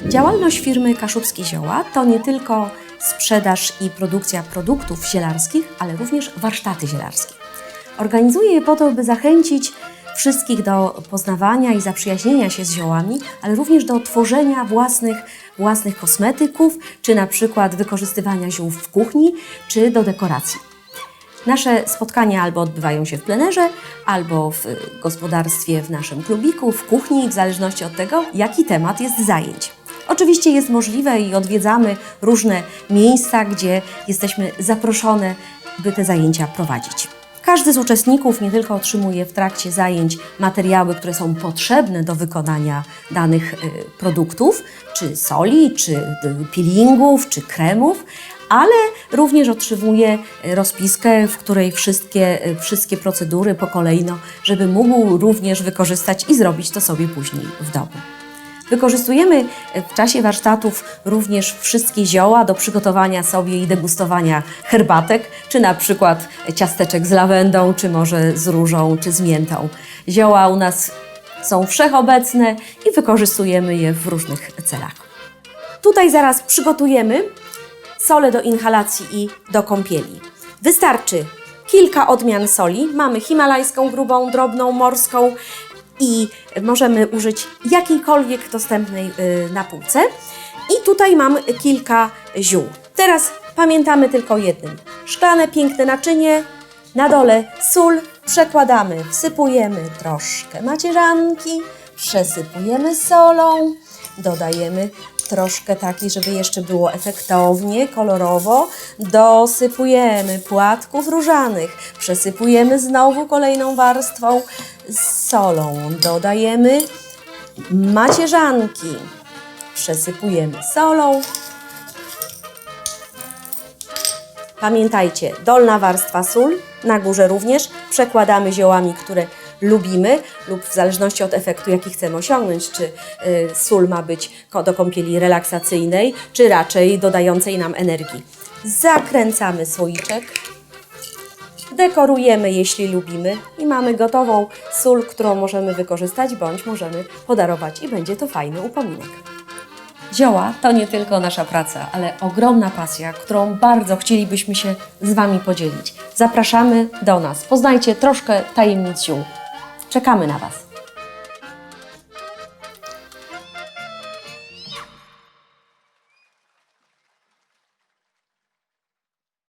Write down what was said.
Działalność firmy Kaszubskie Zioła to nie tylko sprzedaż i produkcja produktów zielarskich, ale również warsztaty zielarskie. Organizuję je po to, by zachęcić wszystkich do poznawania i zaprzyjaźnienia się z ziołami, ale również do tworzenia własnych kosmetyków, czy na przykład wykorzystywania ziół w kuchni, czy do dekoracji. Nasze spotkania albo odbywają się w plenerze, albo w gospodarstwie w naszym klubiku, w kuchni, w zależności od tego, jaki temat jest zajęć. Oczywiście jest możliwe i odwiedzamy różne miejsca, gdzie jesteśmy zaproszone, by te zajęcia prowadzić. Każdy z uczestników nie tylko otrzymuje w trakcie zajęć materiały, które są potrzebne do wykonania danych produktów, czy soli, czy peelingów, czy kremów, ale również otrzymuje rozpiskę, w której wszystkie procedury po kolejno, żeby mógł również wykorzystać i zrobić to sobie później w domu. Wykorzystujemy w czasie warsztatów również wszystkie zioła do przygotowania sobie i degustowania herbatek, czy na przykład ciasteczek z lawendą, czy może z różą, czy z miętą. Zioła u nas są wszechobecne i wykorzystujemy je w różnych celach. Tutaj zaraz przygotujemy sole do inhalacji i do kąpieli. Wystarczy kilka odmian soli. Mamy himalajską, grubą, drobną, morską i możemy użyć jakiejkolwiek dostępnej na półce. I tutaj mam kilka ziół. Teraz pamiętamy tylko o jednym. Szklane, piękne naczynie, na dole sól, przekładamy, wsypujemy troszkę macierzanki, przesypujemy solą, dodajemy troszkę takiej, żeby jeszcze było efektownie, kolorowo. Dosypujemy płatków różanych, przesypujemy znowu kolejną warstwą z solą. Dodajemy macierzanki, przesypujemy solą. Pamiętajcie, dolna warstwa sól, na górze również przekładamy ziołami, które lubimy lub w zależności od efektu, jaki chcemy osiągnąć, czy sól ma być do kąpieli relaksacyjnej, czy raczej dodającej nam energii. Zakręcamy słoiczek, dekorujemy, jeśli lubimy i mamy gotową sól, którą możemy wykorzystać bądź możemy podarować i będzie to fajny upominek. Zioła to nie tylko nasza praca, ale ogromna pasja, którą bardzo chcielibyśmy się z Wami podzielić. Zapraszamy do nas. Poznajcie troszkę tajemnic ziół. Czekamy na Was.